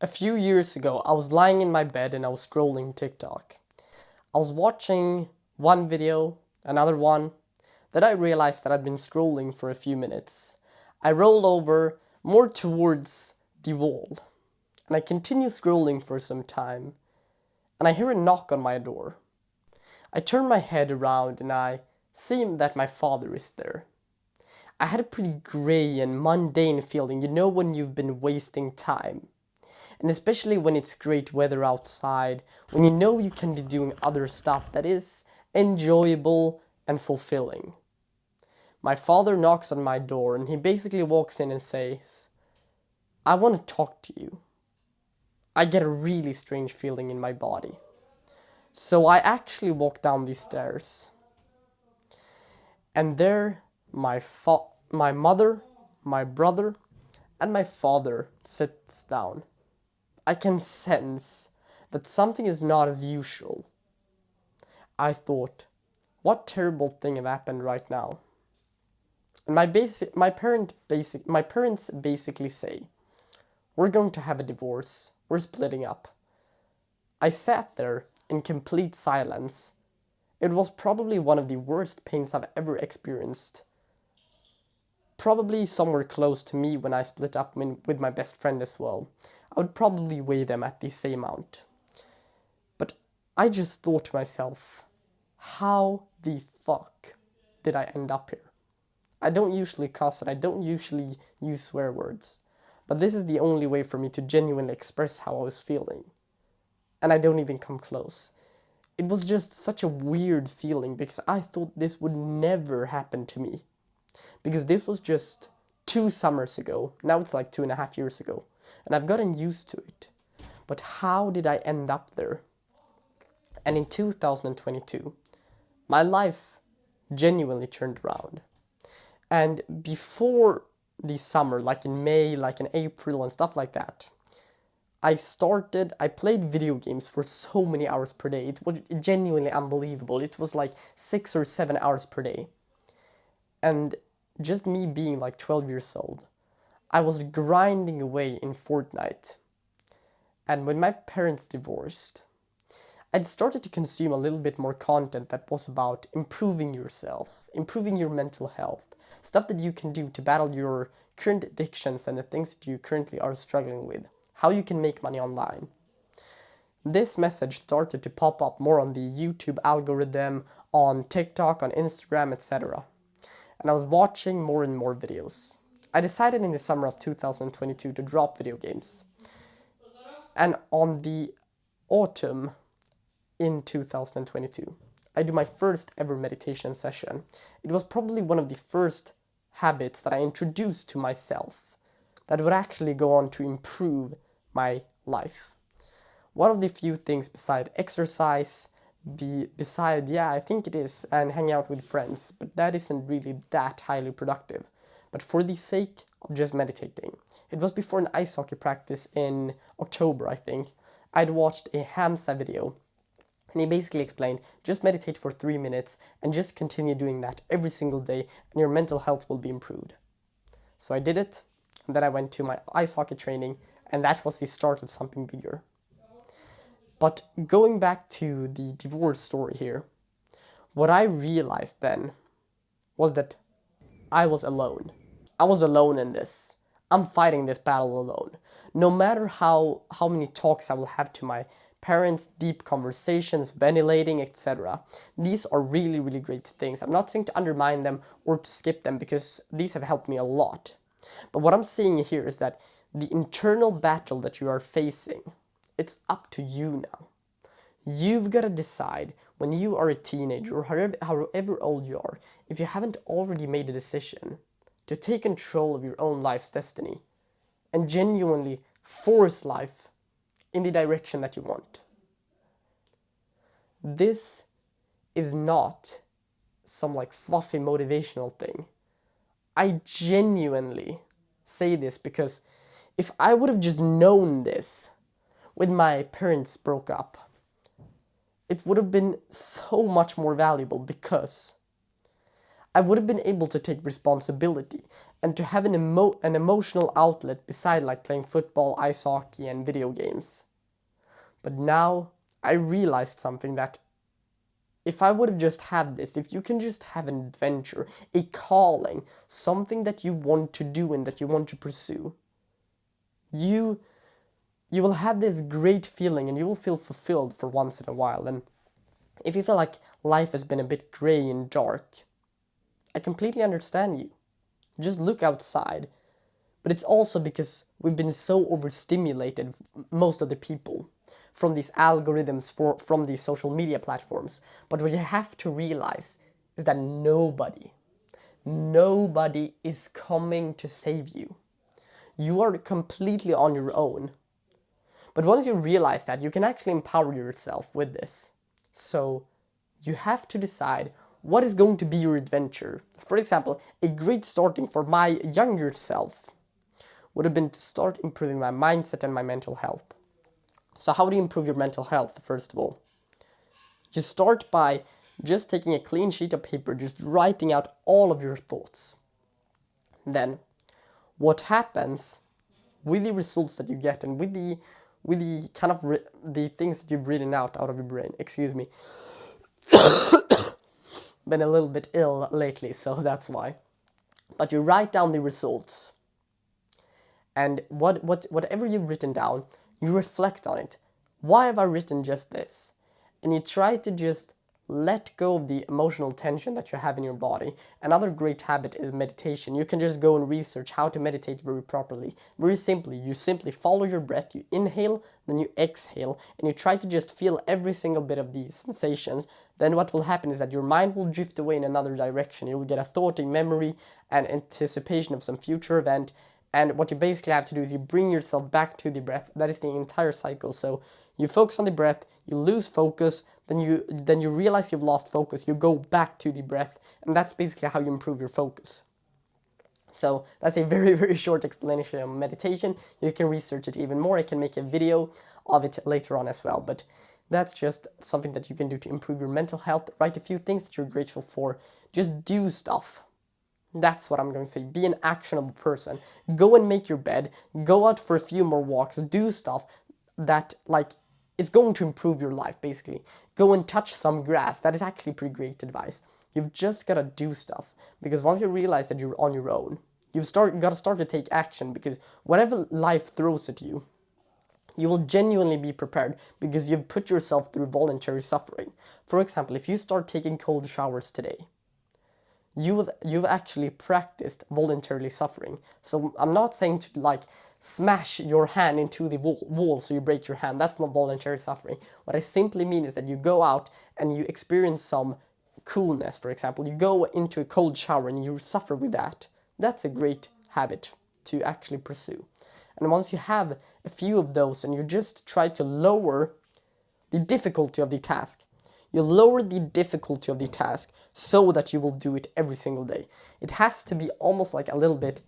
A few years ago, I was lying in my bed and I was scrolling TikTok. I was watching one video, another one. Then I realized that I'd been scrolling for a few minutes. I rolled over more towards the wall and I continue scrolling for some time and I hear a knock on my door. I turn my head around and I see that my father is there. I had a pretty grey and mundane feeling, when you've been wasting time. And especially when it's great weather outside, when you can be doing other stuff that is enjoyable and fulfilling. My father knocks on my door and he basically walks in and says, "I want to talk to you." I get a really strange feeling in my body. So I actually walk down these stairs. And there my mother, my brother, and my father sits down. I can sense that something is not as usual. I thought, what terrible thing have happened right now? And my parents basically say, "We're going to have a divorce. We're splitting up." I sat there in complete silence. It was probably one of the worst pains I've ever experienced. Probably somewhere close to me when I split up with my best friend as well. I would probably weigh them at the same amount. But I just thought to myself, how the fuck did I end up here? I don't usually cuss and I don't usually use swear words. But this is the only way for me to genuinely express how I was feeling. And I don't even come close. It was just such a weird feeling because I thought this would never happen to me. Because this was just 2 summers ago. Now it's like 2.5 years ago. And I've gotten used to it. But how did I end up there? And in 2022, my life genuinely turned around. And before the summer, like in May, like in April and stuff like that, I played video games for so many hours per day. It was genuinely unbelievable. It was like 6 or 7 hours per day. And just me being like 12 years old, I was grinding away in Fortnite. And when my parents divorced, I'd started to consume a little bit more content that was about improving yourself, improving your mental health, stuff that you can do to battle your current addictions and the things that you currently are struggling with, how you can make money online. This message started to pop up more on the YouTube algorithm, on TikTok, on Instagram, etc. And I was watching more and more videos. I decided in the summer of 2022 to drop video games. And on the autumn in 2022, I do my first ever meditation session. It was probably one of the first habits that I introduced to myself that would actually go on to improve my life. One of the few things beside exercise, I think it is, and hang out with friends, but that isn't really that highly productive. But for the sake of just meditating. It was before an ice hockey practice in October, I think. I'd watched a Hamza video and he basically explained, just meditate for 3 minutes and just continue doing that every single day and your mental health will be improved. So I did it, and then I went to my ice hockey training, and that was the start of something bigger. But going back to the divorce story here, what I realized then was that I was alone. I was alone in this. I'm fighting this battle alone. No matter how many talks I will have to my parents, deep conversations, ventilating, etc. These are really, really great things. I'm not saying to undermine them or to skip them because these have helped me a lot. But what I'm saying here is that the internal battle that you are facing, it's up to you now. You've got to decide when you are a teenager or however old you are, if you haven't already made a decision to take control of your own life's destiny and genuinely force life in the direction that you want. This is not some like fluffy motivational thing. I genuinely say this because if I would have just known this when my parents broke up, it would have been so much more valuable because I would have been able to take responsibility and to have an emotional outlet beside like playing football, ice hockey, and video games. But now I realized something, that if I would have just had this, if you can just have an adventure, a calling, something that you want to do and that you want to pursue, you will have this great feeling and you will feel fulfilled for once in a while. And if you feel like life has been a bit grey and dark, I completely understand you. Just look outside. But it's also because we've been so overstimulated, most of the people, from these algorithms, from these social media platforms. But what you have to realize is that nobody is coming to save you. You are completely on your own. But once you realize that, you can actually empower yourself with this. So you have to decide what is going to be your adventure. For example, a great starting for my younger self would have been to start improving my mindset and my mental health. So how do you improve your mental health, first of all? You start by just taking a clean sheet of paper, just writing out all of your thoughts. Then, what happens with the results that you get and with the kind of the things that you've written out of your brain, excuse me, been a little bit ill lately, so that's why. But you write down the results, and whatever you've written down, you reflect on it. Why have I written just this? And you try to just let go of the emotional tension that you have in your body. Another great habit is meditation. You can just go and research how to meditate very properly. Very simply, you simply follow your breath. You inhale, then you exhale, and you try to just feel every single bit of these sensations. Then what will happen is that your mind will drift away in another direction. You will get a thought, a memory, and anticipation of some future event. And what you basically have to do is you bring yourself back to the breath. That is the entire cycle. So you focus on the breath, you lose focus, then you realize you've lost focus, you go back to the breath, and that's basically how you improve your focus. So that's a very, very short explanation of meditation. You can research it even more. I can make a video of it later on as well. But that's just something that you can do to improve your mental health. Write a few things that you're grateful for. Just do stuff. That's what I'm going to say. Be an actionable person. Go and make your bed. Go out for a few more walks. Do stuff that is going to improve your life, basically. Go and touch some grass. That is actually pretty great advice. You've just got to do stuff. Because once you realize that you're on your own, you've got to start to take action. Because whatever life throws at you, you will genuinely be prepared because you've put yourself through voluntary suffering. For example, if you start taking cold showers today, you've actually practiced voluntarily suffering. So I'm not saying to smash your hand into the wall so you break your hand. That's not voluntary suffering. What I simply mean is that you go out and you experience some coolness, for example. You go into a cold shower and you suffer with that. That's a great habit to actually pursue. And once you have a few of those and you just try to lower the difficulty of the task, you lower the difficulty of the task so that you will do it every single day. It has to be almost like a little bit,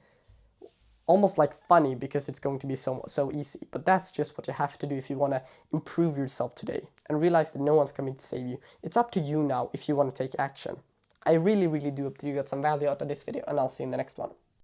almost like funny because it's going to be so easy. But that's just what you have to do if you want to improve yourself today and realize that no one's coming to save you. It's up to you now if you want to take action. I really, really do hope that you got some value out of this video, and I'll see you in the next one.